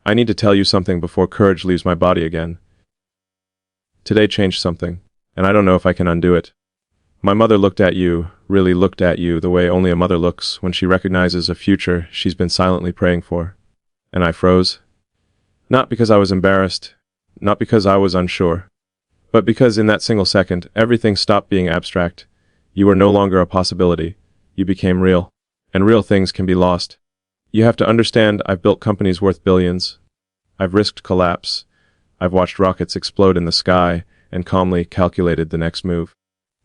I need to tell you something before courage leaves my body again. Today changed something, and I don't know if I can undo it. My mother looked at you, really looked at you the way only a mother looks when she recognizes a future she's been silently praying for. And I froze. Not because I was embarrassed, not because I was unsure, but because in that single second, everything stopped being abstract. You were no longer a possibility. You became real. And real things can be lost. You have to understand, I've built companies worth billions. I've risked collapse. I've watched rockets explode in the sky and calmly calculated the next move.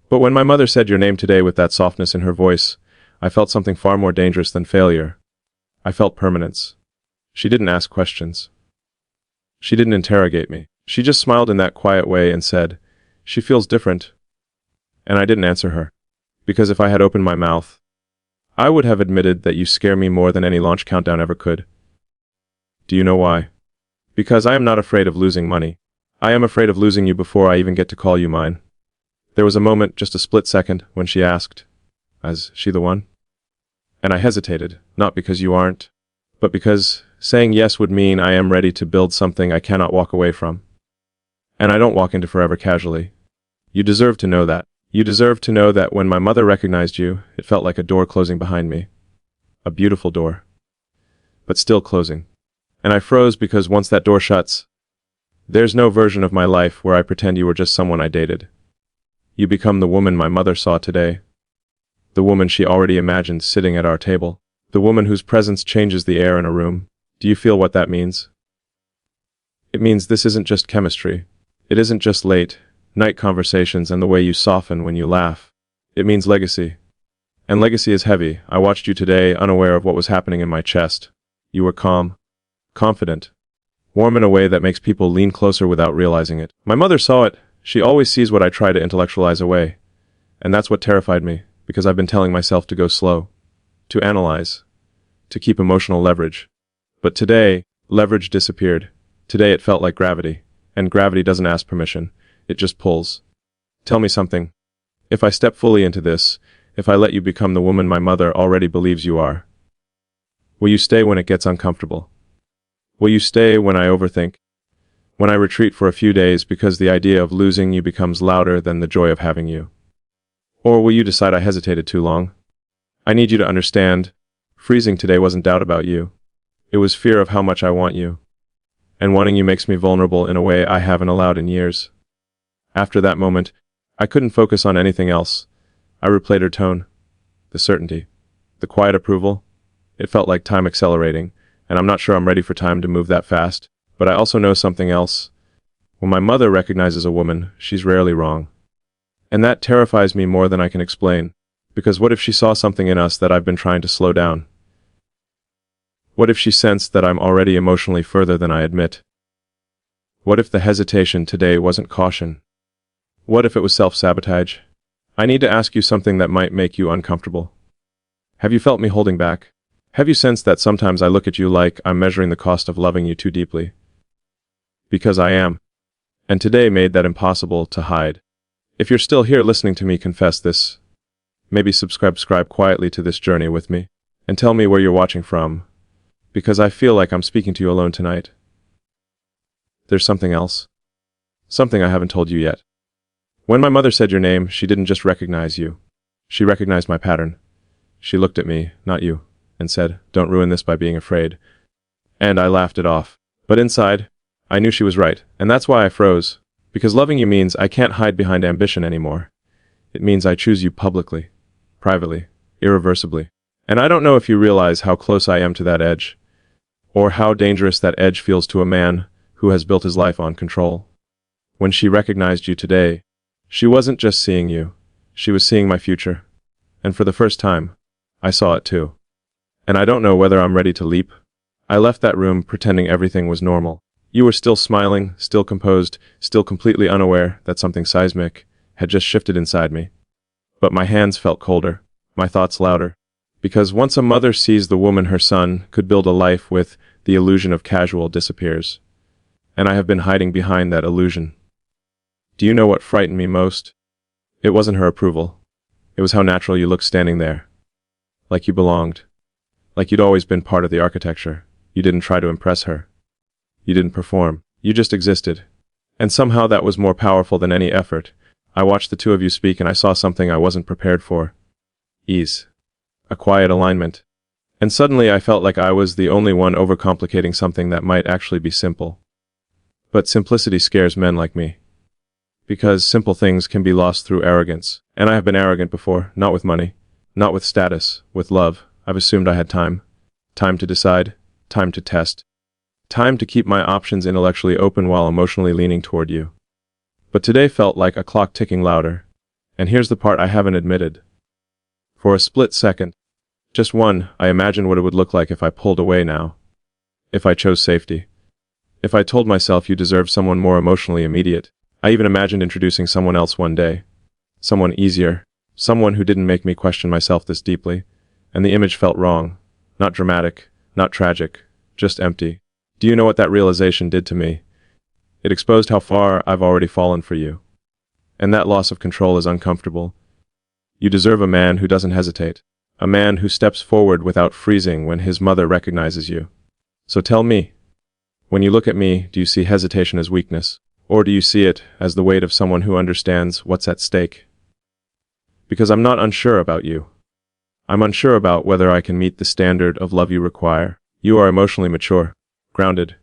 But when my mother said your name today with that softness in her voice, I felt something far more dangerous than failure. I felt permanence. She didn't ask questions. She didn't interrogate me. She just smiled in that quiet way and said, "She feels different." And I didn't answer her. Because if I had opened my mouth, I would have admitted that you scare me more than any launch countdown ever could. Do you know why? Because I am not afraid of losing money. I am afraid of losing you before I even get to call you mine. There was a moment, just a split second, when she asked, "Is she the one?" And I hesitated, not because you aren't, but because saying yes would mean I am ready to build something I cannot walk away from. And I don't walk into forever casually. You deserve to know that. You deserve to know that when my mother recognized you, it felt like a door closing behind me. A beautiful door. But still closing. And I froze because once that door shuts, there's no version of my life where I pretend you were just someone I dated. You become the woman my mother saw today. The woman she already imagined sitting at our table. The woman whose presence changes the air in a room. Do you feel what that means? It means this isn't just chemistry. It isn't just late night conversations and the way you soften when you laugh. It means legacy. And legacy is heavy. I watched you today, unaware of what was happening in my chest. You were calm, confident, warm in a way that makes people lean closer without realizing it. My mother saw it. She always sees what I try to intellectualize away. And that's what terrified me, because I've been telling myself to go slow, to analyze, to keep emotional leverage. But today, leverage disappeared. Today it felt like gravity. And gravity doesn't ask permission. It just pulls. Tell me something. If I step fully into this, if I let you become the woman my mother already believes you are, will you stay when it gets uncomfortable? Will you stay when I overthink? When I retreat for a few days because the idea of losing you becomes louder than the joy of having you? Or will you decide I hesitated too long? I need you to understand, freezing today wasn't doubt about you. It was fear of how much I want you. And wanting you makes me vulnerable in a way I haven't allowed in years. After that moment, I couldn't focus on anything else. I replayed her tone. The certainty. The quiet approval. It felt like time accelerating, and I'm not sure I'm ready for time to move that fast. But I also know something else. When my mother recognizes a woman, she's rarely wrong. And that terrifies me more than I can explain. Because what if she saw something in us that I've been trying to slow down? What if she sensed that I'm already emotionally further than I admit? What if the hesitation today wasn't caution? What if it was self-sabotage? I need to ask you something that might make you uncomfortable. Have you felt me holding back? Have you sensed that sometimes I look at you like I'm measuring the cost of loving you too deeply? Because I am. And today made that impossible to hide. If you're still here listening to me confess this, maybe subscribe quietly to this journey with me, and tell me where you're watching from, because I feel like I'm speaking to you alone tonight. There's something else. Something I haven't told you yet. When my mother said your name, she didn't just recognize you. She recognized my pattern. She looked at me, not you, and said, "Don't ruin this by being afraid." And I laughed it off. But inside, I knew she was right, and that's why I froze. Because loving you means I can't hide behind ambition anymore. It means I choose you publicly, privately, irreversibly. And I don't know if you realize how close I am to that edge, or how dangerous that edge feels to a man who has built his life on control. When she recognized you today, she wasn't just seeing you, she was seeing my future. And for the first time, I saw it too. And I don't know whether I'm ready to leap. I left that room pretending everything was normal. You were still smiling, still composed, still completely unaware that something seismic had just shifted inside me. But my hands felt colder, my thoughts louder. Because once a mother sees the woman her son could build a life with, the illusion of casual disappears. And I have been hiding behind that illusion. Do you know what frightened me most? It wasn't her approval. It was how natural you looked standing there. Like you belonged. Like you'd always been part of the architecture. You didn't try to impress her. You didn't perform. You just existed. And somehow that was more powerful than any effort. I watched the two of you speak and I saw something I wasn't prepared for. Ease. A quiet alignment. And suddenly I felt like I was the only one overcomplicating something that might actually be simple. But simplicity scares men like me. Because simple things can be lost through arrogance. And I have been arrogant before, not with money, not with status, with love. I've assumed I had time. Time to decide, time to test. Time to keep my options intellectually open while emotionally leaning toward you. But today felt like a clock ticking louder. And here's the part I haven't admitted. For a split second, just one, I imagined what it would look like if I pulled away now. If I chose safety. If I told myself you deserve someone more emotionally immediate. I even imagined introducing someone else one day. Someone easier. Someone who didn't make me question myself this deeply. And the image felt wrong. Not dramatic, not tragic, just empty. Do you know what that realization did to me? It exposed how far I've already fallen for you. And that loss of control is uncomfortable. You deserve a man who doesn't hesitate. A man who steps forward without freezing when his mother recognizes you. So tell me, when you look at me, do you see hesitation as weakness? Or do you see it as the weight of someone who understands what's at stake? Because I'm not unsure about you. I'm unsure about whether I can meet the standard of love you require. You are emotionally mature, grounded.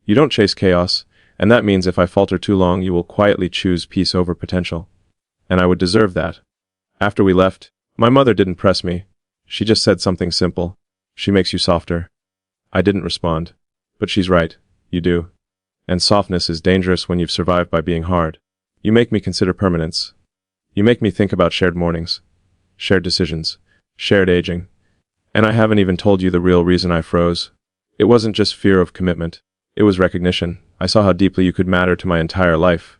You don't chase chaos, and that means if I falter too long, you will quietly choose peace over potential. And I would deserve that. After we left, my mother didn't press me. She just said something simple. She makes you softer. I didn't respond. But she's right. You do. And softness is dangerous when you've survived by being hard. You make me consider permanence. You make me think about shared mornings, shared decisions, shared aging. And I haven't even told you the real reason I froze. It wasn't just fear of commitment. It was recognition. I saw how deeply you could matter to my entire life.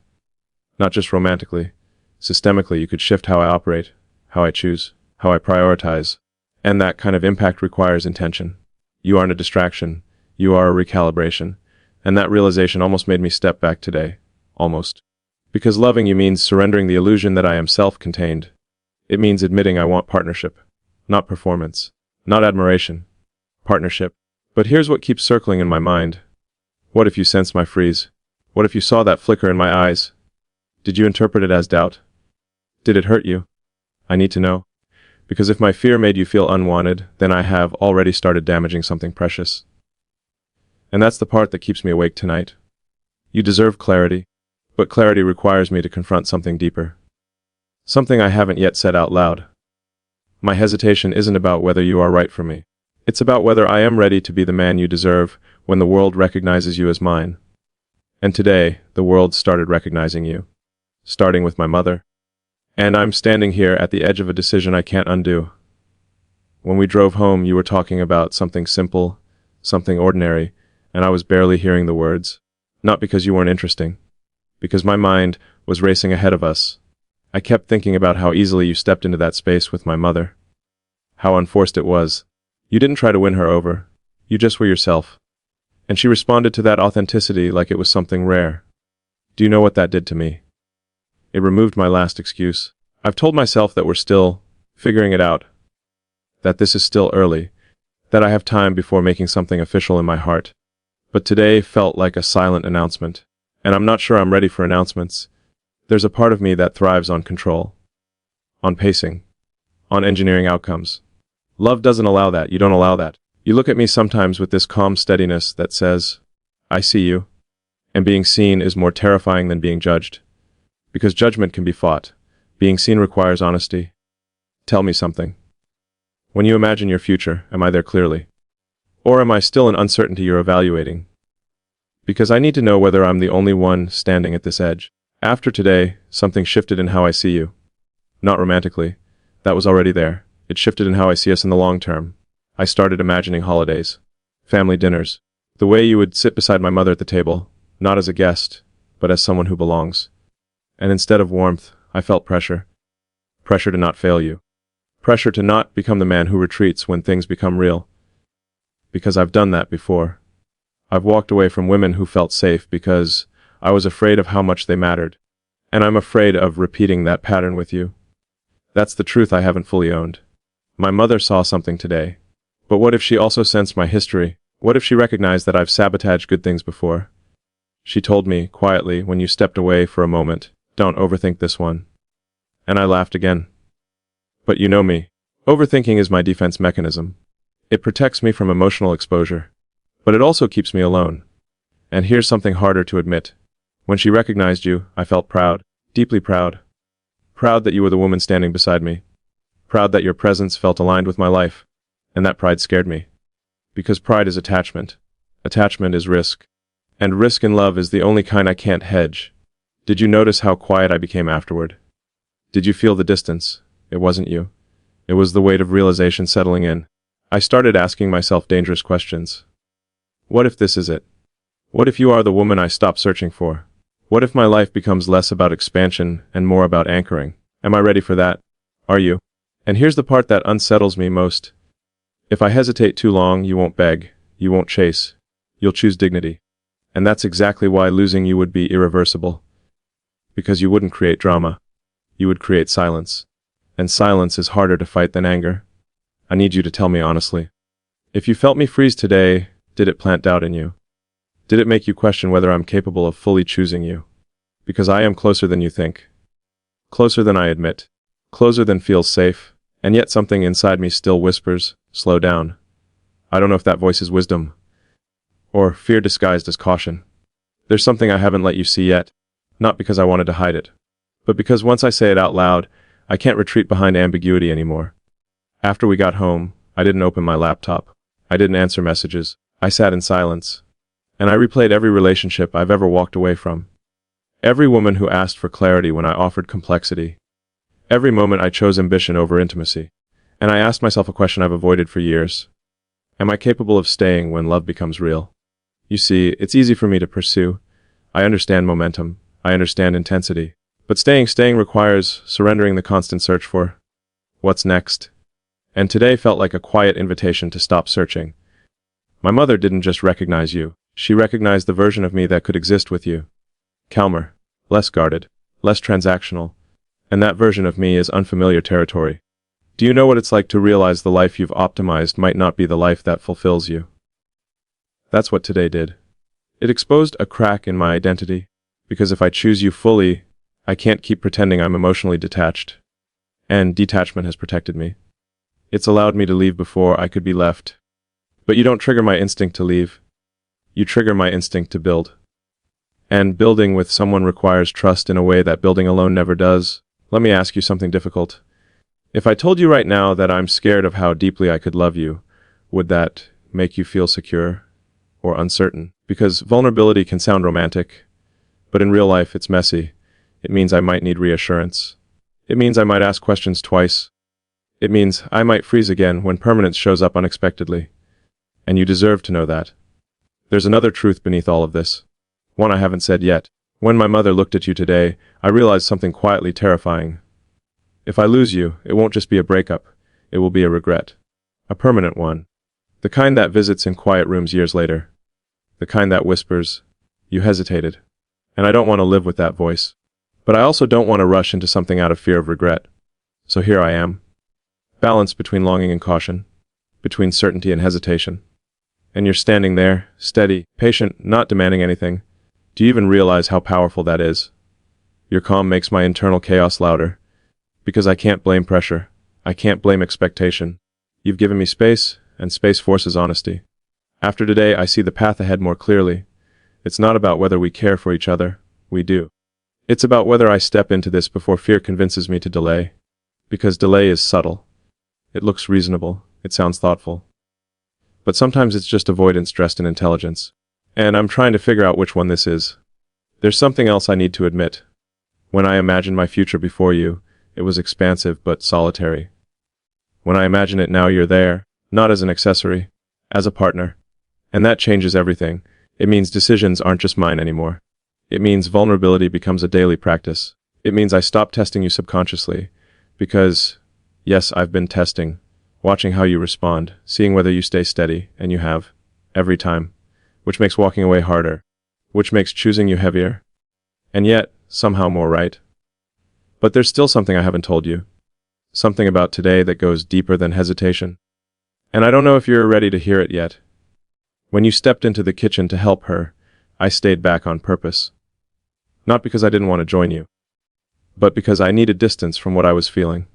Not just romantically. Systemically, you could shift how I operate, how I choose, how I prioritize. And that kind of impact requires intention. You aren't a distraction. You are a recalibration. And that realization almost made me step back today. Almost. Because loving you means surrendering the illusion that I am self-contained. It means admitting I want partnership. Not performance. Not admiration. Partnership. But here's what keeps circling in my mind. What if you sensed my freeze? What if you saw that flicker in my eyes? Did you interpret it as doubt? Did it hurt you? I need to know. Because if my fear made you feel unwanted, then I have already started damaging something precious. And that's the part that keeps me awake tonight. You deserve clarity, but clarity requires me to confront something deeper. Something I haven't yet said out loud. My hesitation isn't about whether you are right for me. It's about whether I am ready to be the man you deserve when the world recognizes you as mine. And today, the world started recognizing you. Starting with my mother. And I'm standing here at the edge of a decision I can't undo. When we drove home, you were talking about something simple, something ordinary, and I was barely hearing the words. Not because you weren't interesting. Because my mind was racing ahead of us. I kept thinking about how easily you stepped into that space with my mother. How unforced it was. You didn't try to win her over. You just were yourself. And she responded to that authenticity like it was something rare. Do you know what that did to me? It removed my last excuse. I've told myself that we're still figuring it out. That this is still early. That I have time before making something official in my heart. But today felt like a silent announcement. And I'm not sure I'm ready for announcements. There's a part of me that thrives on control. On pacing. On engineering outcomes. Love doesn't allow that. You don't allow that. You look at me sometimes with this calm steadiness that says, I see you. And being seen is more terrifying than being judged. Because judgment can be fought. Being seen requires honesty. Tell me something. When you imagine your future, am I there clearly? Or am I still in uncertainty you're evaluating? Because I need to know whether I'm the only one standing at this edge. After today, something shifted in how I see you. Not romantically. That was already there. It shifted in how I see us in the long term. I started imagining holidays. Family dinners. The way you would sit beside my mother at the table. Not as a guest, but as someone who belongs. And instead of warmth, I felt pressure. Pressure to not fail you. Pressure to not become the man who retreats when things become real. Because I've done that before. I've walked away from women who felt safe because I was afraid of how much they mattered. And I'm afraid of repeating that pattern with you. That's the truth I haven't fully owned. My mother saw something today. But what if she also sensed my history? What if she recognized that I've sabotaged good things before? She told me, quietly, when you stepped away for a moment, "Don't overthink this one." And I laughed again. But you know me. Overthinking is my defense mechanism. It protects me from emotional exposure. But it also keeps me alone. And here's something harder to admit. When she recognized you, I felt proud, deeply proud. Proud that you were the woman standing beside me. Proud that your presence felt aligned with my life. And that pride scared me. Because pride is attachment. Attachment is risk. And risk in love is the only kind I can't hedge. Did you notice how quiet I became afterward? Did you feel the distance? It wasn't you. It was the weight of realization settling in. I started asking myself dangerous questions. What if this is it? What if you are the woman I stopped searching for? What if my life becomes less about expansion and more about anchoring? Am I ready for that? Are you? And here's the part that unsettles me most. If I hesitate too long, you won't beg, you won't chase, you'll choose dignity. And that's exactly why losing you would be irreversible. Because you wouldn't create drama. You would create silence. And silence is harder to fight than anger. I need you to tell me honestly. If you felt me freeze today, did it plant doubt in you? Did it make you question whether I'm capable of fully choosing you? Because I am closer than you think. Closer than I admit. Closer than feels safe. And yet something inside me still whispers, slow down. I don't know if that voice is wisdom. Or fear disguised as caution. There's something I haven't let you see yet. Not because I wanted to hide it. But because once I say it out loud, I can't retreat behind ambiguity anymore. After we got home, I didn't open my laptop. I didn't answer messages. I sat in silence. And I replayed every relationship I've ever walked away from. Every woman who asked for clarity when I offered complexity. Every moment I chose ambition over intimacy. And I asked myself a question I've avoided for years. Am I capable of staying when love becomes real? You see, it's easy for me to pursue. I understand momentum. I understand intensity. But staying requires surrendering the constant search for what's next. And today felt like a quiet invitation to stop searching. My mother didn't just recognize you. She recognized the version of me that could exist with you. Calmer, less guarded, less transactional. And that version of me is unfamiliar territory. Do you know what it's like to realize the life you've optimized might not be the life that fulfills you? That's what today did. It exposed a crack in my identity. Because if I choose you fully, I can't keep pretending I'm emotionally detached. And detachment has protected me. It's allowed me to leave before I could be left. But you don't trigger my instinct to leave. You trigger my instinct to build. And building with someone requires trust in a way that building alone never does. Let me ask you something difficult. If I told you right now that I'm scared of how deeply I could love you, would that make you feel secure or uncertain? Because vulnerability can sound romantic, but in real life it's messy. It means I might need reassurance. It means I might ask questions twice. It means I might freeze again when permanence shows up unexpectedly. And you deserve to know that. There's another truth beneath all of this. One I haven't said yet. When my mother looked at you today, I realized something quietly terrifying. If I lose you, it won't just be a breakup. It will be a regret. A permanent one. The kind that visits in quiet rooms years later. The kind that whispers, "You hesitated." And I don't want to live with that voice. But I also don't want to rush into something out of fear of regret. So here I am. Balanced between longing and caution. Between certainty and hesitation. And you're standing there, steady, patient, not demanding anything. Do you even realize how powerful that is? Your calm makes my internal chaos louder. Because I can't blame pressure. I can't blame expectation. You've given me space, and space forces honesty. After today, I see the path ahead more clearly. It's not about whether we care for each other. We do. It's about whether I step into this before fear convinces me to delay. Because delay is subtle. It looks reasonable. It sounds thoughtful. But sometimes it's just avoidance dressed in intelligence. And I'm trying to figure out which one this is. There's something else I need to admit. When I imagined my future before you, it was expansive but solitary. When I imagine it now, you're there, not as an accessory, as a partner. And that changes everything. It means decisions aren't just mine anymore. It means vulnerability becomes a daily practice. It means I stop testing you subconsciously. Because, yes, I've been testing, watching how you respond, seeing whether you stay steady, and you have, every time. Which makes walking away harder. Which makes choosing you heavier. And yet, somehow more right. But there's still something I haven't told you. Something about today that goes deeper than hesitation. And I don't know if you're ready to hear it yet. When you stepped into the kitchen to help her, I stayed back on purpose. Not because I didn't want to join you, but because I needed distance from what I was feeling,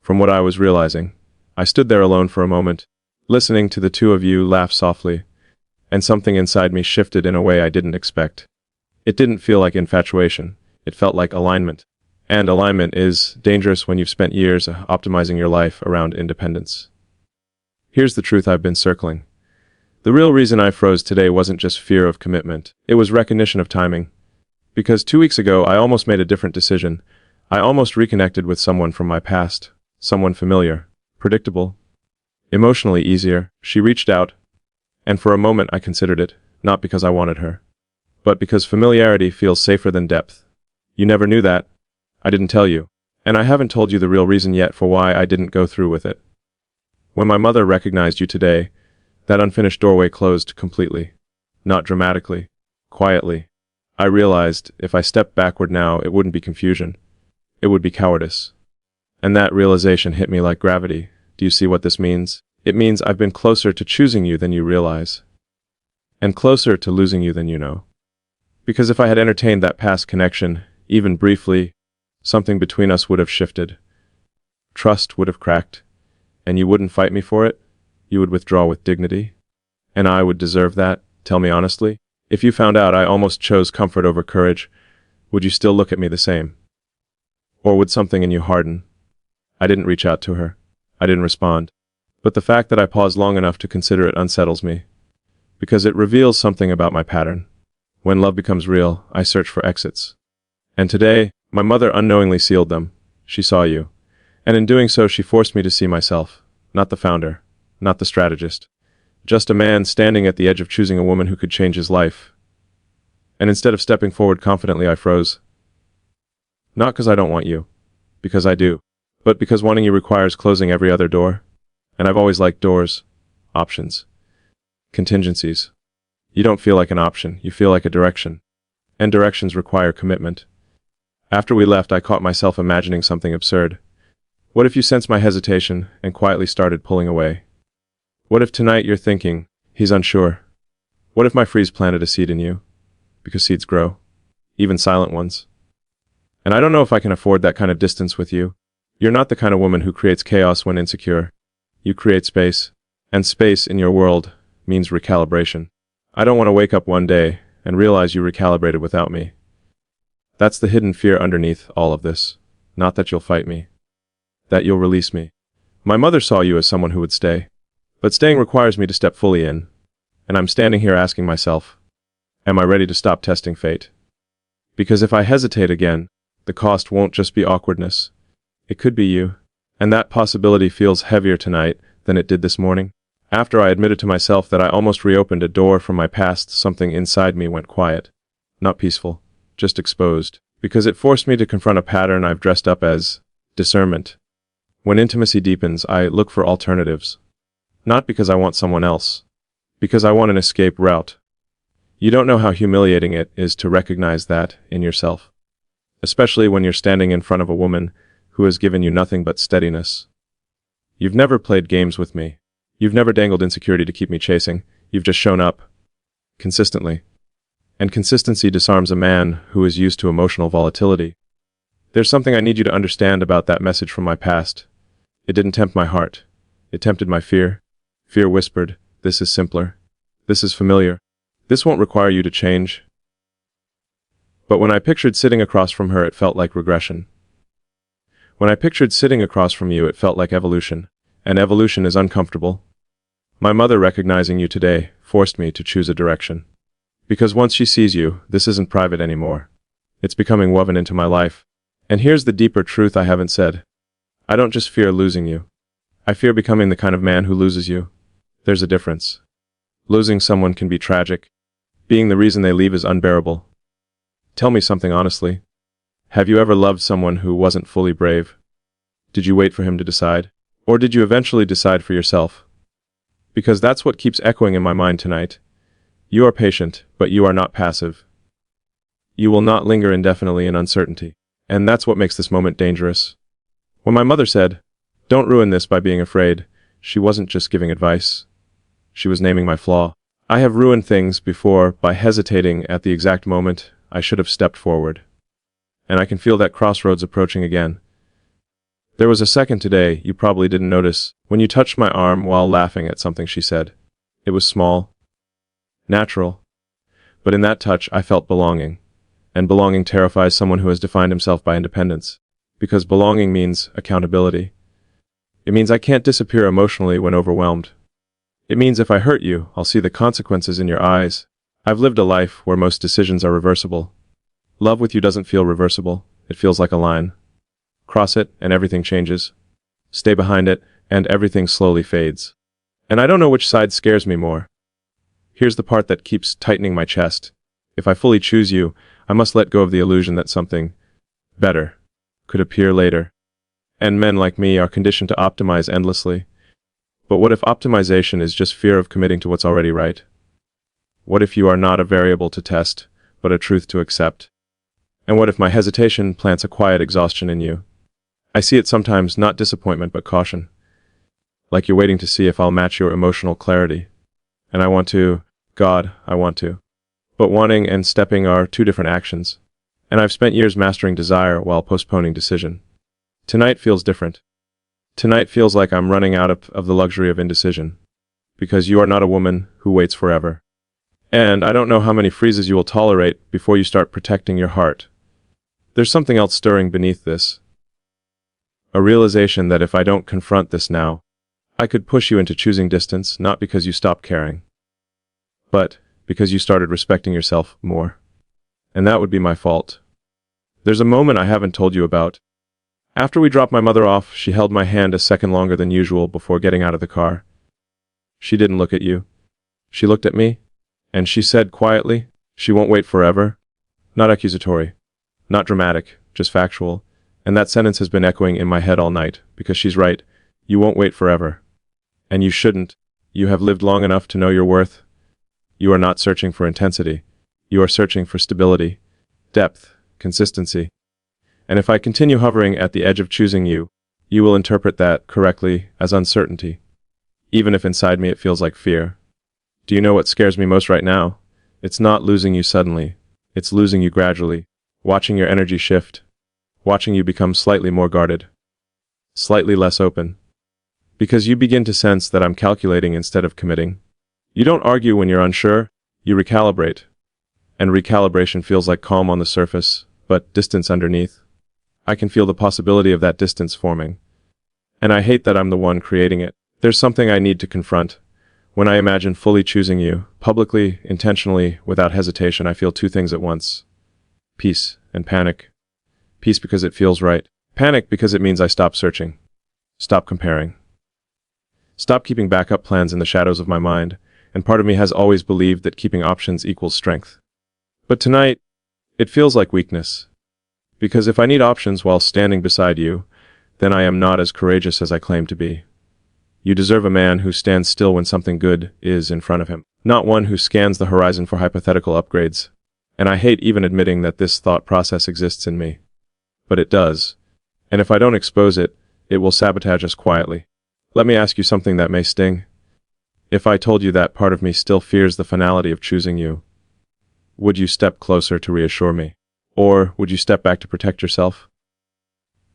from what I was realizing. I stood there alone for a moment, listening to the two of you laugh softly, and something inside me shifted in a way I didn't expect. It didn't feel like infatuation, it felt like alignment. And alignment is dangerous when you've spent years optimizing your life around independence. Here's the truth I've been circling. The real reason I froze today wasn't just fear of commitment, it was recognition of timing. Because 2 weeks ago I almost made a different decision. I almost reconnected with someone from my past, someone familiar, predictable, emotionally easier. She reached out, and for a moment I considered it, not because I wanted her, but because familiarity feels safer than depth. You never knew that. I didn't tell you, and I haven't told you the real reason yet for why I didn't go through with it. When my mother recognized you today, that unfinished doorway closed completely. Not dramatically, quietly. I realized if I stepped backward now, it wouldn't be confusion. It would be cowardice. And that realization hit me like gravity. Do you see what this means? It means I've been closer to choosing you than you realize, and closer to losing you than you know. Because if I had entertained that past connection, even briefly, something between us would have shifted. Trust would have cracked, and you wouldn't fight me for it. You would withdraw with dignity. And I would deserve that, tell me honestly. If you found out I almost chose comfort over courage, would you still look at me the same? Or would something in you harden? I didn't reach out to her. I didn't respond. But the fact that I paused long enough to consider it unsettles me. Because it reveals something about my pattern. When love becomes real, I search for exits. And today, my mother unknowingly sealed them. She saw you. And in doing so, she forced me to see myself. Not the founder. Not the strategist. Just a man standing at the edge of choosing a woman who could change his life. And instead of stepping forward confidently, I froze. Not because I don't want you. Because I do. But because wanting you requires closing every other door. And I've always liked doors. Options. Contingencies. You don't feel like an option, you feel like a direction. And directions require commitment. After we left, I caught myself imagining something absurd. What if you sensed my hesitation and quietly started pulling away? What if tonight you're thinking, he's unsure? What if my freeze planted a seed in you? Because seeds grow. Even silent ones. And I don't know if I can afford that kind of distance with you. You're not the kind of woman who creates chaos when insecure. You create space. And space in your world means recalibration. I don't want to wake up one day and realize you recalibrated without me. That's the hidden fear underneath all of this. Not that you'll fight me. That you'll release me. My mother saw you as someone who would stay. But staying requires me to step fully in. And I'm standing here asking myself, am I ready to stop testing fate? Because if I hesitate again, the cost won't just be awkwardness. It could be you. And that possibility feels heavier tonight than it did this morning. After I admitted to myself that I almost reopened a door from my past, something inside me went quiet. Not peaceful, just exposed. Because it forced me to confront a pattern I've dressed up as discernment. When intimacy deepens, I look for alternatives. Not because I want someone else. Because I want an escape route. You don't know how humiliating it is to recognize that in yourself. Especially when you're standing in front of a woman who has given you nothing but steadiness. You've never played games with me. You've never dangled insecurity to keep me chasing. You've just shown up. Consistently. And consistency disarms a man who is used to emotional volatility. There's something I need you to understand about that message from my past. It didn't tempt my heart. It tempted my fear. Fear whispered, this is simpler. This is familiar. This won't require you to change. But when I pictured sitting across from her, it felt like regression. When I pictured sitting across from you, it felt like evolution. And evolution is uncomfortable. My mother recognizing you today forced me to choose a direction. Because once she sees you, this isn't private anymore. It's becoming woven into my life. And here's the deeper truth I haven't said. I don't just fear losing you. I fear becoming the kind of man who loses you. There's a difference. Losing someone can be tragic. Being the reason they leave is unbearable. Tell me something honestly. Have you ever loved someone who wasn't fully brave? Did you wait for him to decide? Or did you eventually decide for yourself? Because that's what keeps echoing in my mind tonight. You are patient, but you are not passive. You will not linger indefinitely in uncertainty. And that's what makes this moment dangerous. When my mother said, "Don't ruin this by being afraid," she wasn't just giving advice. She was naming my flaw. I have ruined things before by hesitating at the exact moment I should have stepped forward. And I can feel that crossroads approaching again. There was a second today you probably didn't notice when you touched my arm while laughing at something she said. It was small, natural, but in that touch I felt belonging. And belonging terrifies someone who has defined himself by independence, because belonging means accountability. It means I can't disappear emotionally when overwhelmed. It means if I hurt you, I'll see the consequences in your eyes. I've lived a life where most decisions are reversible. Love with you doesn't feel reversible. It feels like a line. Cross it, and everything changes. Stay behind it, and everything slowly fades. And I don't know which side scares me more. Here's the part that keeps tightening my chest. If I fully choose you, I must let go of the illusion that something better could appear later. And men like me are conditioned to optimize endlessly. But what if optimization is just fear of committing to what's already right? What if you are not a variable to test, but a truth to accept? And what if my hesitation plants a quiet exhaustion in you? I see it sometimes, not disappointment but caution. Like you're waiting to see if I'll match your emotional clarity. And I want to, God, I want to. But wanting and stepping are two different actions. And I've spent years mastering desire while postponing decision. Tonight feels different. Tonight feels like I'm running out of the luxury of indecision. Because you are not a woman who waits forever. And I don't know how many freezes you will tolerate before you start protecting your heart. There's something else stirring beneath this. A realization that if I don't confront this now, I could push you into choosing distance, not because you stopped caring, but because you started respecting yourself more. And that would be my fault. There's a moment I haven't told you about. After we dropped my mother off, she held my hand a second longer than usual before getting out of the car. She didn't look at you. She looked at me, and she said quietly, "She won't wait forever." Not accusatory, not dramatic, just factual. And that sentence has been echoing in my head all night, because she's right. You won't wait forever. And you shouldn't. You have lived long enough to know your worth. You are not searching for intensity. You are searching for stability, depth, consistency. And if I continue hovering at the edge of choosing you, you will interpret that correctly as uncertainty, even if inside me it feels like fear. Do you know what scares me most right now? It's not losing you suddenly. It's losing you gradually, watching your energy shift, watching you become slightly more guarded, slightly less open. Because you begin to sense that I'm calculating instead of committing. You don't argue when you're unsure, you recalibrate. And recalibration feels like calm on the surface, but distance underneath. I can feel the possibility of that distance forming. And I hate that I'm the one creating it. There's something I need to confront. When I imagine fully choosing you, publicly, intentionally, without hesitation, I feel two things at once. Peace and panic. Peace because it feels right. Panic because it means I stop searching. Stop comparing. Stop keeping backup plans in the shadows of my mind, and part of me has always believed that keeping options equals strength. But tonight, it feels like weakness. Because if I need options while standing beside you, then I am not as courageous as I claim to be. You deserve a man who stands still when something good is in front of him, not one who scans the horizon for hypothetical upgrades. And I hate even admitting that this thought process exists in me. But it does. And if I don't expose it, it will sabotage us quietly. Let me ask you something that may sting. If I told you that part of me still fears the finality of choosing you, would you step closer to reassure me? Or would you step back to protect yourself?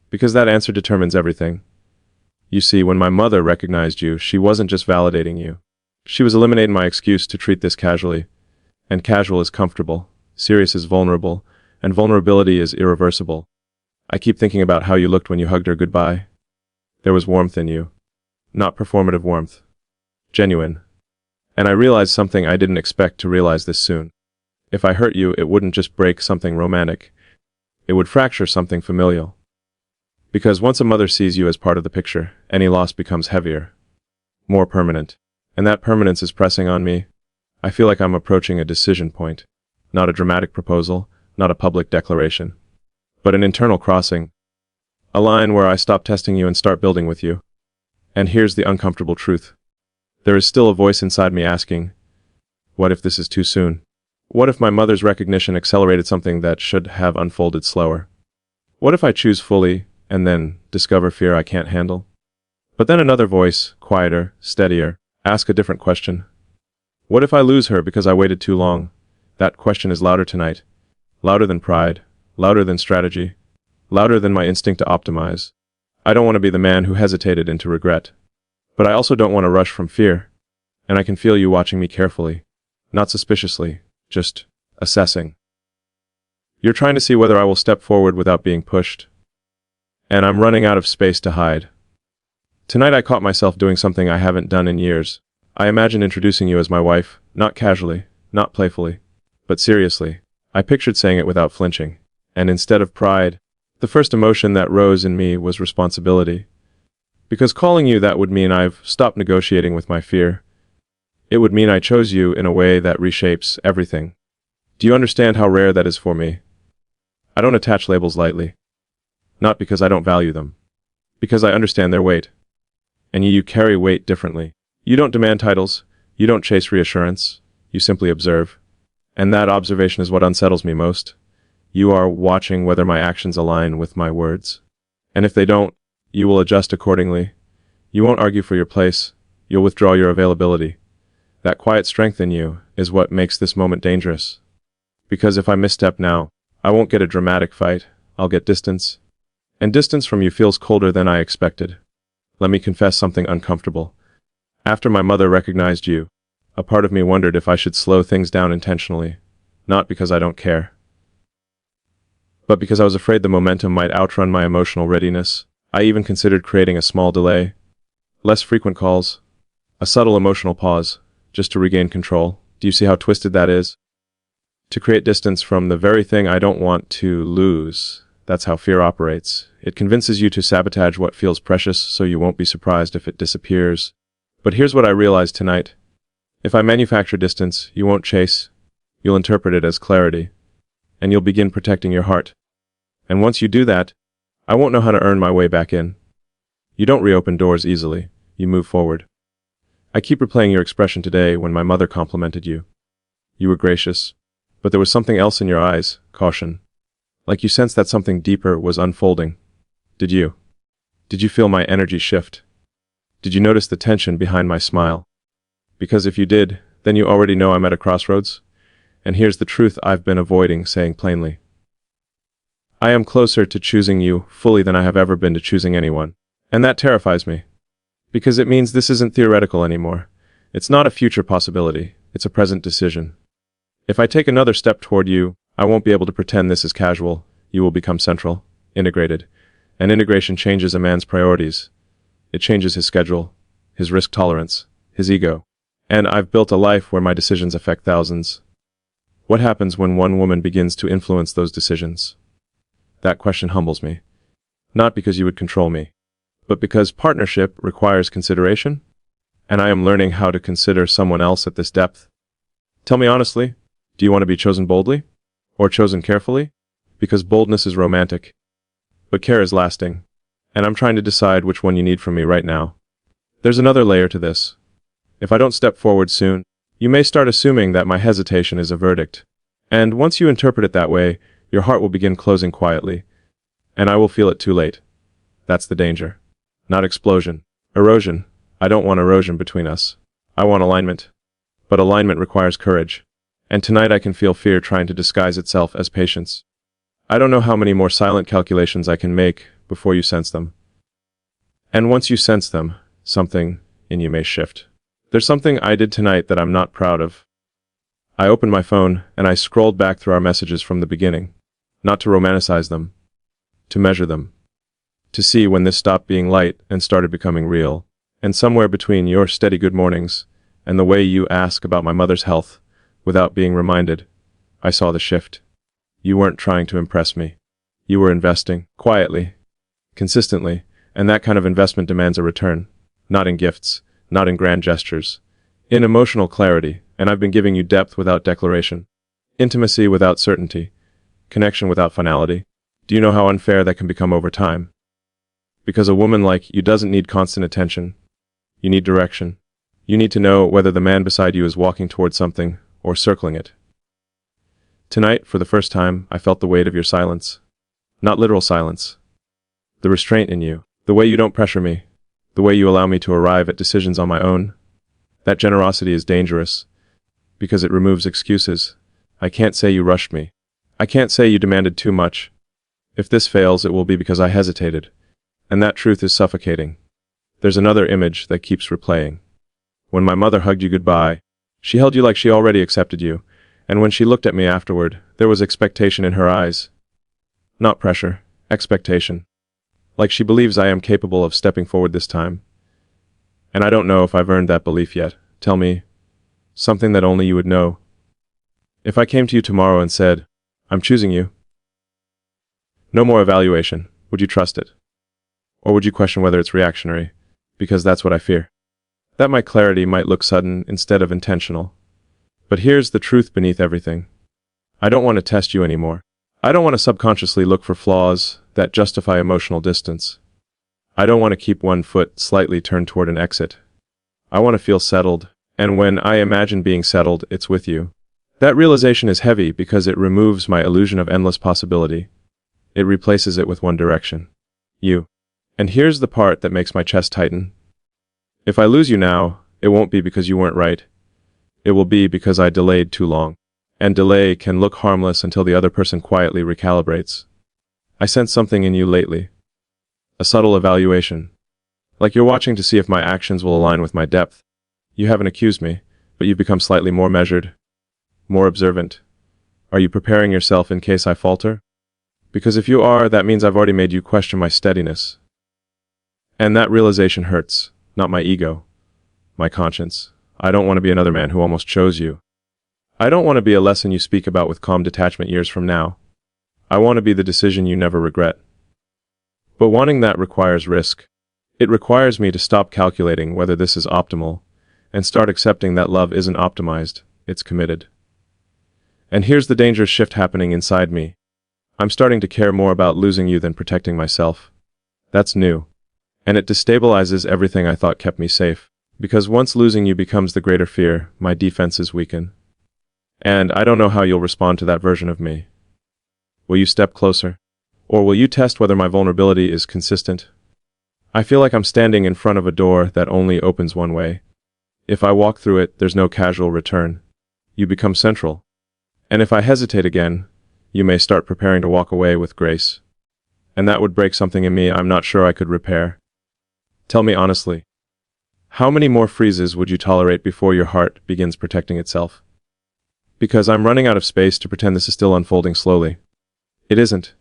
Because that answer determines everything. You see, when my mother recognized you, she wasn't just validating you. She was eliminating my excuse to treat this casually. And casual is comfortable, serious is vulnerable, and vulnerability is irreversible. I keep thinking about how you looked when you hugged her goodbye. There was warmth in you. Not performative warmth. Genuine. And I realized something I didn't expect to realize this soon. If I hurt you, it wouldn't just break something romantic. It would fracture something familial. Because once a mother sees you as part of the picture, any loss becomes heavier, more permanent. And that permanence is pressing on me. I feel like I'm approaching a decision point. Not a dramatic proposal, not a public declaration, but an internal crossing. A line where I stop testing you and start building with you. And here's the uncomfortable truth. There is still a voice inside me asking, what if this is too soon? What if my mother's recognition accelerated something that should have unfolded slower? What if I choose fully, and then discover fear I can't handle? But then another voice, quieter, steadier, asks a different question. What if I lose her because I waited too long? That question is louder tonight. Louder than pride. Louder than strategy. Louder than my instinct to optimize. I don't want to be the man who hesitated into regret. But I also don't want to rush from fear. And I can feel you watching me carefully. Not suspiciously. Just assessing. You're trying to see whether I will step forward without being pushed. And I'm running out of space to hide. Tonight I caught myself doing something I haven't done in years. I imagined introducing you as my wife, not casually, not playfully, but seriously. I pictured saying it without flinching. And instead of pride, the first emotion that rose in me was responsibility. Because calling you that would mean I've stopped negotiating with my fear. It would mean I chose you in a way that reshapes everything. Do you understand how rare that is for me? I don't attach labels lightly. Not because I don't value them. Because I understand their weight. And you carry weight differently. You don't demand titles. You don't chase reassurance. You simply observe. And that observation is what unsettles me most. You are watching whether my actions align with my words. And if they don't, you will adjust accordingly. You won't argue for your place. You'll withdraw your availability. That quiet strength in you is what makes this moment dangerous. Because if I misstep now, I won't get a dramatic fight. I'll get distance. And distance from you feels colder than I expected. Let me confess something uncomfortable. After my mother recognized you, a part of me wondered if I should slow things down intentionally. Not because I don't care, but because I was afraid the momentum might outrun my emotional readiness. I even considered creating a small delay. Less frequent calls. A subtle emotional pause, just to regain control. Do you see how twisted that is? To create distance from the very thing I don't want to lose. That's how fear operates. It convinces you to sabotage what feels precious so you won't be surprised if it disappears. But here's what I realized tonight. If I manufacture distance, you won't chase. You'll interpret it as clarity. And you'll begin protecting your heart. And once you do that, I won't know how to earn my way back in. You don't reopen doors easily. You move forward. I keep replaying your expression today when my mother complimented you. You were gracious. But there was something else in your eyes, caution. Like you sensed that something deeper was unfolding. Did you? Did you feel my energy shift? Did you notice the tension behind my smile? Because if you did, then you already know I'm at a crossroads. And here's the truth I've been avoiding saying plainly. I am closer to choosing you fully than I have ever been to choosing anyone. And that terrifies me. Because it means this isn't theoretical anymore. It's not a future possibility. It's a present decision. If I take another step toward you, I won't be able to pretend this is casual. You will become central, integrated. And integration changes a man's priorities. It changes his schedule, his risk tolerance, his ego. And I've built a life where my decisions affect thousands. What happens when one woman begins to influence those decisions? That question humbles me. Not because you would control me, but because partnership requires consideration, and I am learning how to consider someone else at this depth. Tell me honestly, do you want to be chosen boldly? Or chosen carefully? Because boldness is romantic, but care is lasting, and I'm trying to decide which one you need from me right now. There's another layer to this. If I don't step forward soon, you may start assuming that my hesitation is a verdict. And once you interpret it that way, your heart will begin closing quietly, and I will feel it too late. That's the danger. Not explosion. Erosion. I don't want erosion between us. I want alignment. But alignment requires courage. And tonight I can feel fear trying to disguise itself as patience. I don't know how many more silent calculations I can make before you sense them. And once you sense them, something in you may shift. There's something I did tonight that I'm not proud of. I opened my phone and I scrolled back through our messages from the beginning. Not to romanticize them. To measure them. To see when this stopped being light and started becoming real. And somewhere between your steady good mornings and the way you ask about my mother's health, without being reminded, I saw the shift. You weren't trying to impress me. You were investing, quietly, consistently, and that kind of investment demands a return. Not in gifts, not in grand gestures. In emotional clarity, and I've been giving you depth without declaration. Intimacy without certainty. Connection without finality. Do you know how unfair that can become over time? Because a woman like you doesn't need constant attention. You need direction. You need to know whether the man beside you is walking towards something or circling it. Tonight, for the first time, I felt the weight of your silence. Not literal silence. The restraint in you. The way you don't pressure me. The way you allow me to arrive at decisions on my own. That generosity is dangerous, because it removes excuses. I can't say you rushed me. I can't say you demanded too much. If this fails, it will be because I hesitated. And that truth is suffocating. There's another image that keeps replaying. When my mother hugged you goodbye, she held you like she already accepted you, and when she looked at me afterward, there was expectation in her eyes. Not pressure, expectation. Like she believes I am capable of stepping forward this time. And I don't know if I've earned that belief yet. Tell me, something that only you would know. If I came to you tomorrow and said, I'm choosing you. No more evaluation. Would you trust it? Or would you question whether it's reactionary? Because that's what I fear. That my clarity might look sudden instead of intentional. But here's the truth beneath everything. I don't want to test you anymore. I don't want to subconsciously look for flaws that justify emotional distance. I don't want to keep one foot slightly turned toward an exit. I want to feel settled, and when I imagine being settled, it's with you. That realization is heavy because it removes my illusion of endless possibility. It replaces it with one direction. You. And here's the part that makes my chest tighten. If I lose you now, it won't be because you weren't right. It will be because I delayed too long. And delay can look harmless until the other person quietly recalibrates. I sense something in you lately. A subtle evaluation. Like you're watching to see if my actions will align with my depth. You haven't accused me, but you've become slightly more measured, more observant. Are you preparing yourself in case I falter? Because if you are, that means I've already made you question my steadiness. And that realization hurts, not my ego, my conscience. I don't want to be another man who almost chose you. I don't want to be a lesson you speak about with calm detachment years from now. I want to be the decision you never regret. But wanting that requires risk. It requires me to stop calculating whether this is optimal, and start accepting that love isn't optimized, it's committed. And here's the dangerous shift happening inside me. I'm starting to care more about losing you than protecting myself. That's new. And it destabilizes everything I thought kept me safe. Because once losing you becomes the greater fear, my defenses weaken. And I don't know how you'll respond to that version of me. Will you step closer? Or will you test whether my vulnerability is consistent? I feel like I'm standing in front of a door that only opens one way. If I walk through it, there's no casual return. You become central. And if I hesitate again, you may start preparing to walk away with grace. And that would break something in me I'm not sure I could repair. Tell me honestly, how many more freezes would you tolerate before your heart begins protecting itself? Because I'm running out of space to pretend this is still unfolding slowly. It isn't.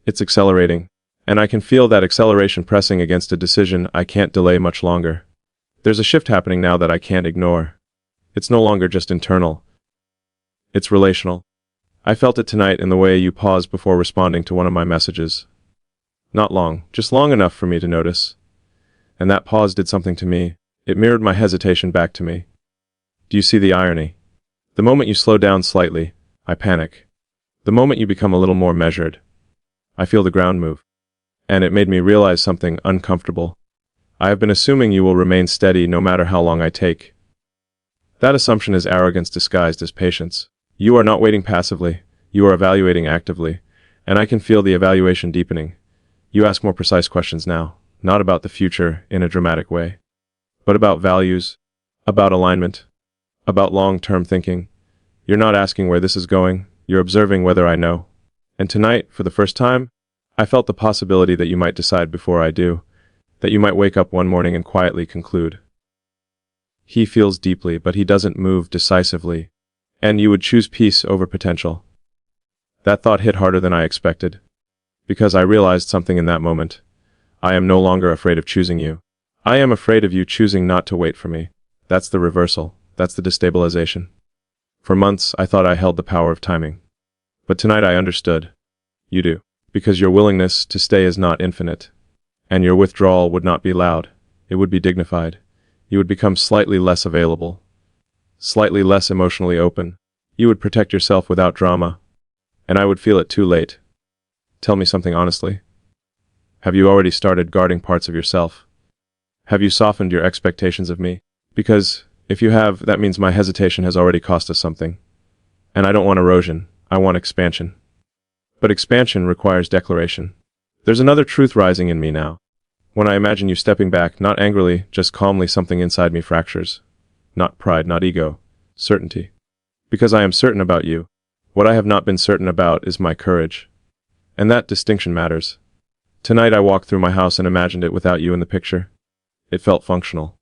It's accelerating. And I can feel that acceleration pressing against a decision I can't delay much longer. There's a shift happening now that I can't ignore. It's no longer just internal. It's relational. I felt it tonight in the way you paused before responding to one of my messages. Not long, just long enough for me to notice. And that pause did something to me. It mirrored my hesitation back to me. Do you see the irony? The moment you slow down slightly, I panic. The moment you become a little more measured, I feel the ground move. And it made me realize something uncomfortable. I have been assuming you will remain steady no matter how long I take. That assumption is arrogance disguised as patience. You are not waiting passively, you are evaluating actively, and I can feel the evaluation deepening. You ask more precise questions now, not about the future in a dramatic way, but about values, about alignment, about long-term thinking. You're not asking where this is going, you're observing whether I know. And tonight, for the first time, I felt the possibility that you might decide before I do, that you might wake up one morning and quietly conclude. He feels deeply, but he doesn't move decisively, and you would choose peace over potential. That thought hit harder than I expected, because I realized something in that moment. I am no longer afraid of choosing you. I am afraid of you choosing not to wait for me. That's the reversal. That's the destabilization. For months, I thought I held the power of timing. But tonight I understood. You do. Because your willingness to stay is not infinite. And your withdrawal would not be loud. It would be dignified. You would become slightly less available. Slightly less emotionally open. You would protect yourself without drama. And I would feel it too late. Tell me something honestly. Have you already started guarding parts of yourself? Have you softened your expectations of me? Because if you have, that means my hesitation has already cost us something. And I don't want erosion. I want expansion. But expansion requires declaration. There's another truth rising in me now. When I imagine you stepping back, not angrily, just calmly, something inside me fractures. Not pride, not ego. Certainty. Because I am certain about you. What I have not been certain about is my courage. And that distinction matters. Tonight I walked through my house and imagined it without you in the picture. It felt functional.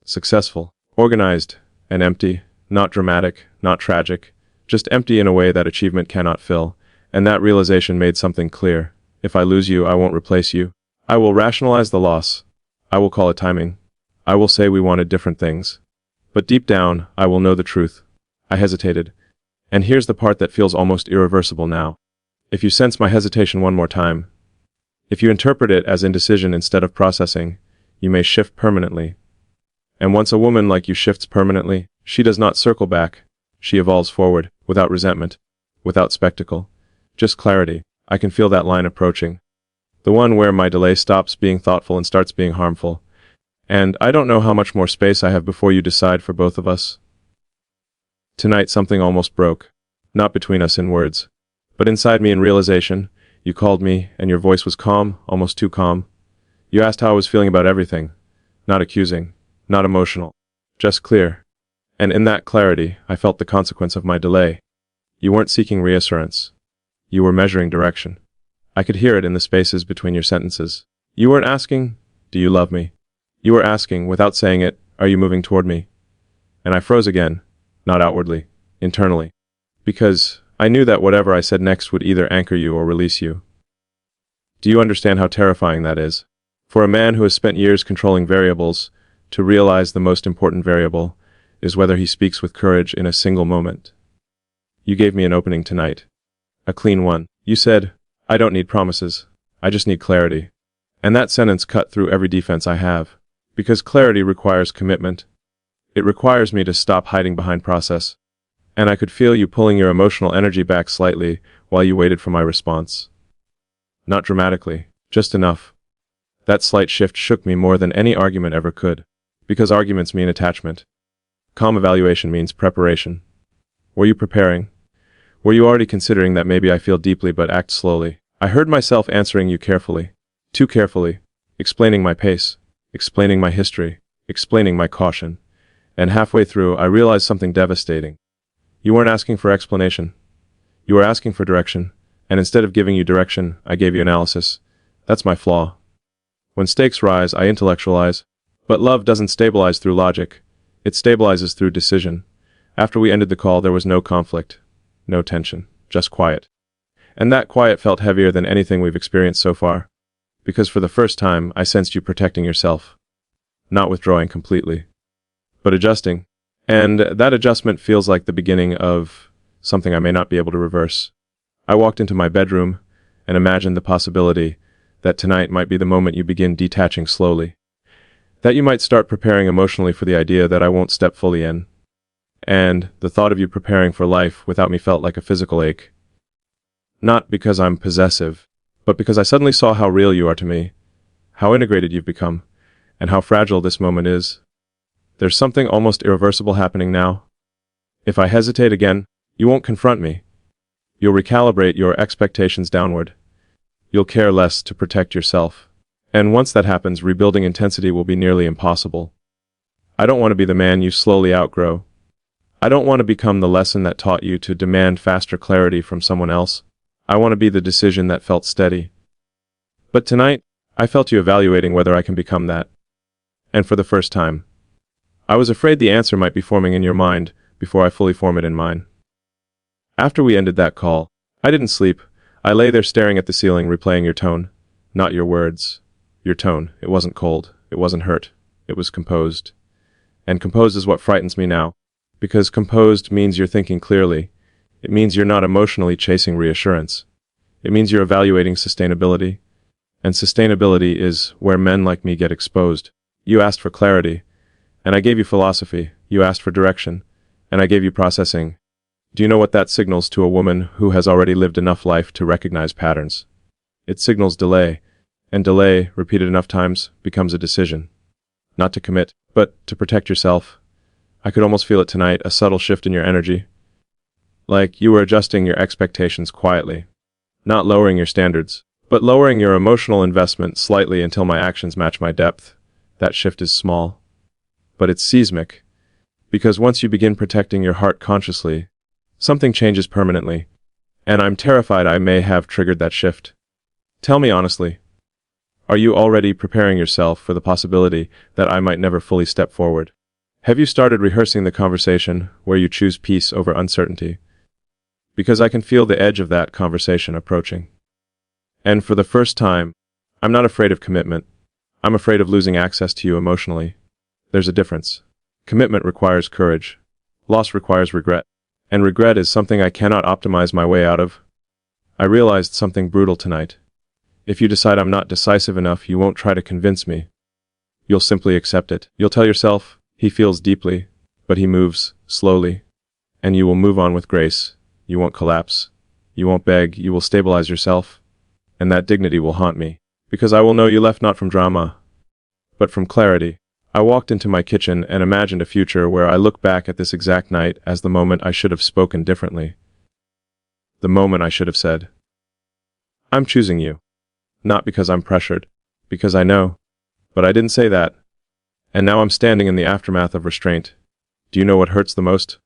Successful. Organized. And empty. Not dramatic. Not tragic. Just empty in a way that achievement cannot fill. And that realization made something clear. If I lose you, I won't replace you. I will rationalize the loss. I will call it timing. I will say we wanted different things. But deep down, I will know the truth. I hesitated. And here's the part that feels almost irreversible now. If you sense my hesitation one more time, if you interpret it as indecision instead of processing, you may shift permanently. And once a woman like you shifts permanently, she does not circle back. She evolves forward, without resentment, without spectacle. Just clarity. I can feel that line approaching. The one where my delay stops being thoughtful and starts being harmful. And I don't know how much more space I have before you decide for both of us. Tonight something almost broke. Not between us in words, but inside me in realization. You called me, and your voice was calm, almost too calm. You asked how I was feeling about everything. Not accusing, not emotional, just clear. And in that clarity, I felt the consequence of my delay. You weren't seeking reassurance. You were measuring direction. I could hear it in the spaces between your sentences. You weren't asking, "Do you love me?" You were asking, without saying it, "Are you moving toward me?" And I froze again, not outwardly, internally. Because I knew that whatever I said next would either anchor you or release you. Do you understand how terrifying that is? For a man who has spent years controlling variables, to realize the most important variable is whether he speaks with courage in a single moment. You gave me an opening tonight. A clean one. You said, "I don't need promises. I just need clarity." And that sentence cut through every defense I have. Because clarity requires commitment. It requires me to stop hiding behind process. And I could feel you pulling your emotional energy back slightly while you waited for my response. Not dramatically, just enough. That slight shift shook me more than any argument ever could. Because arguments mean attachment. Calm evaluation means preparation. Were you preparing? Were you already considering that maybe I feel deeply but act slowly? I heard myself answering you carefully. Too carefully. Explaining my pace. Explaining my history. Explaining my caution. And halfway through, I realized something devastating. You weren't asking for explanation. You were asking for direction. And instead of giving you direction, I gave you analysis. That's my flaw. When stakes rise, I intellectualize. But love doesn't stabilize through logic. It stabilizes through decision. After we ended the call, there was no conflict. No tension. Just quiet. And that quiet felt heavier than anything we've experienced so far. Because for the first time, I sensed you protecting yourself. Not withdrawing completely, but adjusting. And that adjustment feels like the beginning of something I may not be able to reverse. I walked into my bedroom and imagined the possibility that tonight might be the moment you begin detaching slowly. That you might start preparing emotionally for the idea that I won't step fully in. And the thought of you preparing for life without me felt like a physical ache. Not because I'm possessive, but because I suddenly saw how real you are to me, how integrated you've become, and how fragile this moment is. There's something almost irreversible happening now. If I hesitate again, you won't confront me. You'll recalibrate your expectations downward. You'll care less to protect yourself. And once that happens, rebuilding intensity will be nearly impossible. I don't want to be the man you slowly outgrow. I don't want to become the lesson that taught you to demand faster clarity from someone else. I want to be the decision that felt steady. But tonight, I felt you evaluating whether I can become that. And for the first time, I was afraid the answer might be forming in your mind before I fully form it in mine. After we ended that call, I didn't sleep. I lay there staring at the ceiling, replaying your tone. Not your words. Your tone. It wasn't cold. It wasn't hurt. It was composed. And composed is what frightens me now. Because composed means you're thinking clearly. It means you're not emotionally chasing reassurance. It means you're evaluating sustainability. And sustainability is where men like me get exposed. You asked for clarity, and I gave you philosophy. You asked for direction, and I gave you processing. Do you know what that signals to a woman who has already lived enough life to recognize patterns? It signals delay, and delay, repeated enough times, becomes a decision. Not to commit, but to protect yourself. I could almost feel it tonight, a subtle shift in your energy. Like you were adjusting your expectations quietly. Not lowering your standards, but lowering your emotional investment slightly until my actions match my depth. That shift is small. But it's seismic. Because once you begin protecting your heart consciously, something changes permanently. And I'm terrified I may have triggered that shift. Tell me honestly, are you already preparing yourself for the possibility that I might never fully step forward? Have you started rehearsing the conversation where you choose peace over uncertainty? Because I can feel the edge of that conversation approaching. And for the first time, I'm not afraid of commitment. I'm afraid of losing access to you emotionally. There's a difference. Commitment requires courage. Loss requires regret. And regret is something I cannot optimize my way out of. I realized something brutal tonight. If you decide I'm not decisive enough, you won't try to convince me. You'll simply accept it. You'll tell yourself, he feels deeply, but he moves slowly. And you will move on with grace. You won't collapse. You won't beg. You will stabilize yourself. And that dignity will haunt me. Because I will know you left not from drama, but from clarity. I walked into my kitchen and imagined a future where I look back at this exact night as the moment I should have spoken differently. The moment I should have said, I'm choosing you. Not because I'm pressured, because I know. But I didn't say that. And now I'm standing in the aftermath of restraint. Do you know what hurts the most?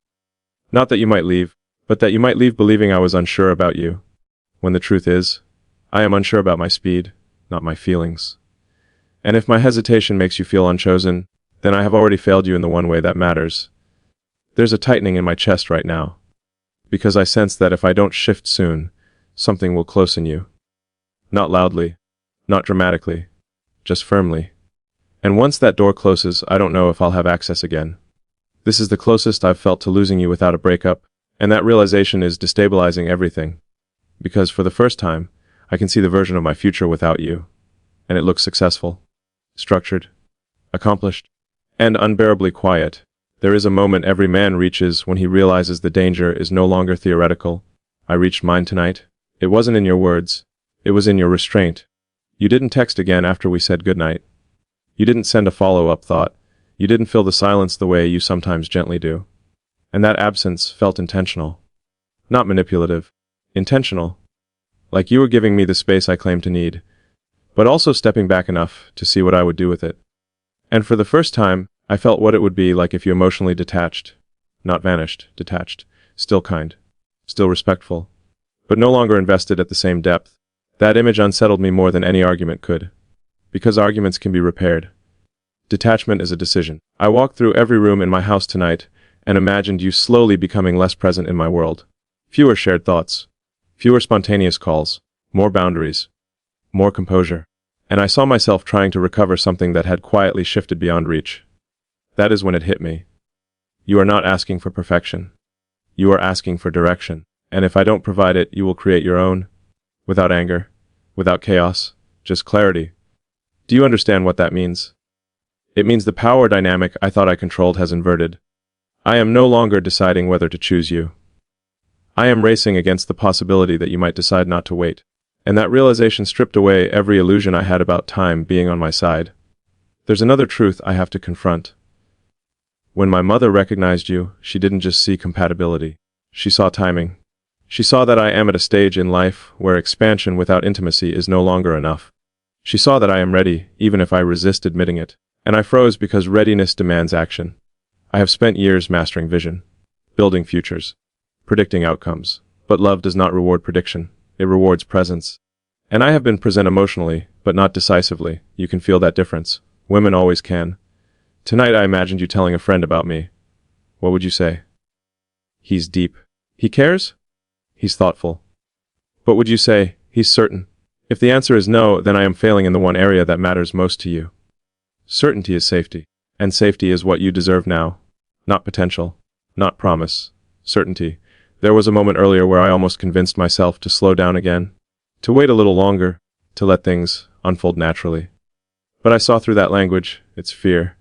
Not that you might leave, but that you might leave believing I was unsure about you. When the truth is, I am unsure about my speed, not my feelings. And if my hesitation makes you feel unchosen, then I have already failed you in the one way that matters. There's a tightening in my chest right now, because I sense that if I don't shift soon, something will closen you. Not loudly, not dramatically, just firmly. And once that door closes, I don't know if I'll have access again. This is the closest I've felt to losing you without a breakup, and that realization is destabilizing everything. Because for the first time, I can see the version of my future without you, and it looks successful, structured, accomplished, and unbearably quiet. There is a moment every man reaches when he realizes the danger is no longer theoretical. I reached mine tonight. It wasn't in your words. It was in your restraint. You didn't text again after we said goodnight. You didn't send a follow-up thought. You didn't fill the silence the way you sometimes gently do. And that absence felt intentional. Not manipulative. Intentional. Like you were giving me the space I claimed to need, but also stepping back enough to see what I would do with it. And for the first time, I felt what it would be like if you emotionally detached. Not vanished, detached. Still kind. Still respectful. But no longer invested at the same depth. That image unsettled me more than any argument could. Because arguments can be repaired. Detachment is a decision. I walked through every room in my house tonight and imagined you slowly becoming less present in my world. Fewer shared thoughts. Fewer spontaneous calls. More boundaries. More composure. And I saw myself trying to recover something that had quietly shifted beyond reach. That is when it hit me. You are not asking for perfection. You are asking for direction. And if I don't provide it, you will create your own. Without anger. Without chaos. Just clarity. Do you understand what that means? It means the power dynamic I thought I controlled has inverted. I am no longer deciding whether to choose you. I am racing against the possibility that you might decide not to wait. And that realization stripped away every illusion I had about time being on my side. There's another truth I have to confront. When my mother recognized you, she didn't just see compatibility. She saw timing. She saw that I am at a stage in life where expansion without intimacy is no longer enough. She saw that I am ready, even if I resist admitting it. And I froze because readiness demands action. I have spent years mastering vision, building futures, predicting outcomes. But love does not reward prediction. It rewards presence. And I have been present emotionally, but not decisively. You can feel that difference. Women always can. Tonight I imagined you telling a friend about me. What would you say? He's deep. He cares? He's thoughtful. But would you say, he's certain? If the answer is no, then I am failing in the one area that matters most to you. Certainty is safety. And safety is what you deserve now. Not potential. Not promise. Certainty. There was a moment earlier where I almost convinced myself to slow down again. To wait a little longer. To let things unfold naturally. But I saw through that language. It's fear.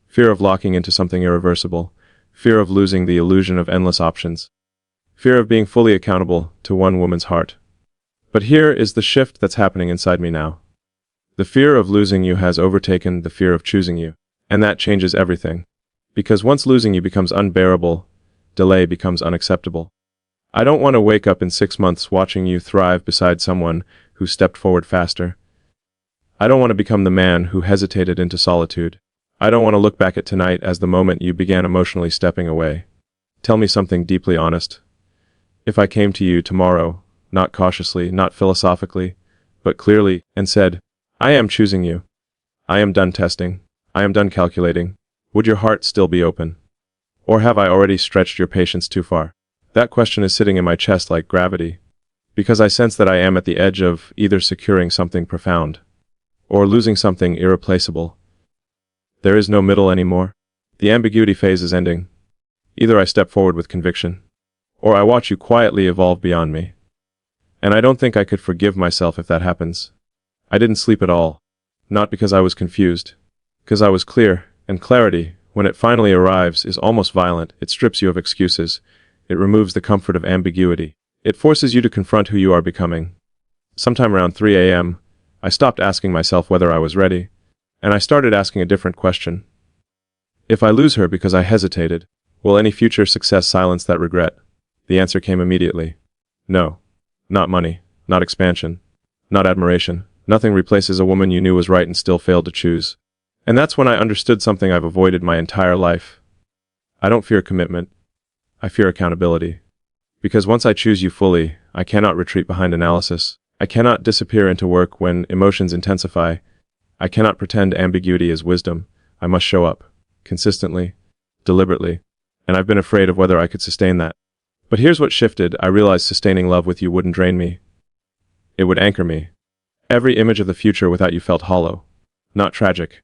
Fear of locking into something irreversible. Fear of losing the illusion of endless options. Fear of being fully accountable to one woman's heart. But here is the shift that's happening inside me now. The fear of losing you has overtaken the fear of choosing you. And that changes everything. Because once losing you becomes unbearable, delay becomes unacceptable. I don't want to wake up in 6 months watching you thrive beside someone who stepped forward faster. I don't want to become the man who hesitated into solitude. I don't want to look back at tonight as the moment you began emotionally stepping away. Tell me something deeply honest. If I came to you tomorrow, not cautiously, not philosophically, but clearly, and said, I am choosing you. I am done testing. I am done calculating. Would your heart still be open? Or have I already stretched your patience too far? That question is sitting in my chest like gravity, because I sense that I am at the edge of either securing something profound, or losing something irreplaceable. There is no middle anymore. The ambiguity phase is ending. Either I step forward with conviction, or I watch you quietly evolve beyond me. And I don't think I could forgive myself if that happens. I didn't sleep at all. Not because I was confused. Because I was clear, and clarity, when it finally arrives, is almost violent. It strips you of excuses. It removes the comfort of ambiguity. It forces you to confront who you are becoming. Sometime around 3 a.m., I stopped asking myself whether I was ready, and I started asking a different question. If I lose her because I hesitated, will any future success silence that regret? The answer came immediately. No. Not money, not expansion, not admiration. Nothing replaces a woman you knew was right and still failed to choose. And that's when I understood something I've avoided my entire life. I don't fear commitment. I fear accountability. Because once I choose you fully, I cannot retreat behind analysis. I cannot disappear into work when emotions intensify. I cannot pretend ambiguity is wisdom. I must show up. Consistently. Deliberately. And I've been afraid of whether I could sustain that. But here's what shifted. I realized sustaining love with you wouldn't drain me. It would anchor me. Every image of the future without you felt hollow. Not tragic.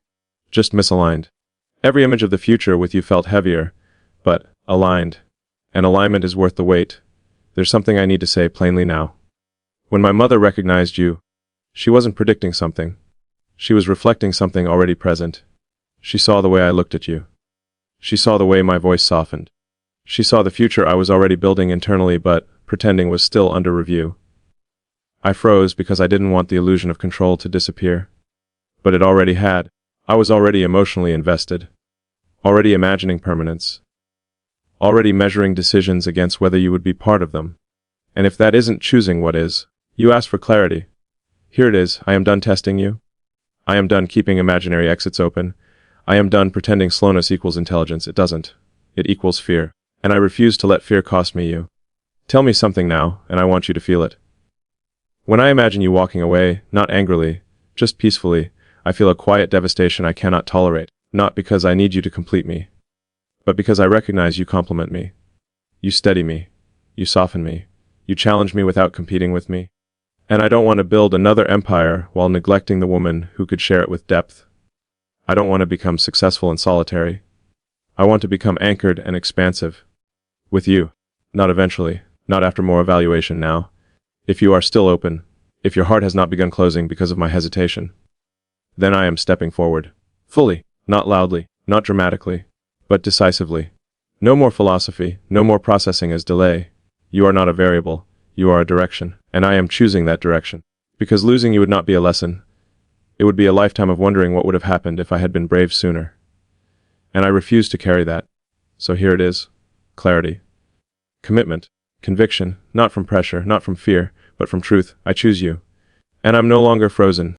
Just misaligned. Every image of the future with you felt heavier, but aligned. And alignment is worth the wait. There's something I need to say plainly now. When my mother recognized you, she wasn't predicting something. She was reflecting something already present. She saw the way I looked at you. She saw the way my voice softened. She saw the future I was already building internally but pretending was still under review. I froze because I didn't want the illusion of control to disappear. But it already had. I was already emotionally invested. Already imagining permanence. Already measuring decisions against whether you would be part of them. And if that isn't choosing what is, you asked for clarity. Here it is. I am done testing you. I am done keeping imaginary exits open. I am done pretending slowness equals intelligence. It doesn't. It equals fear. And I refuse to let fear cost me you. Tell me something now, and I want you to feel it. When I imagine you walking away, not angrily, just peacefully, I feel a quiet devastation I cannot tolerate, not because I need you to complete me, but because I recognize you complement me. You steady me. You soften me. You challenge me without competing with me. And I don't want to build another empire while neglecting the woman who could share it with depth. I don't want to become successful and solitary. I want to become anchored and expansive. With you. Not eventually. Not after more evaluation now. If you are still open. If your heart has not begun closing because of my hesitation. Then I am stepping forward. Fully. Not loudly. Not dramatically. But decisively. No more philosophy. No more processing as delay. You are not a variable. You are a direction. And I am choosing that direction. Because losing you would not be a lesson. It would be a lifetime of wondering what would have happened if I had been brave sooner. And I refuse to carry that. So here it is. Clarity. Commitment. Conviction. Not from pressure, not from fear, but from truth. I choose you. And I'm no longer frozen.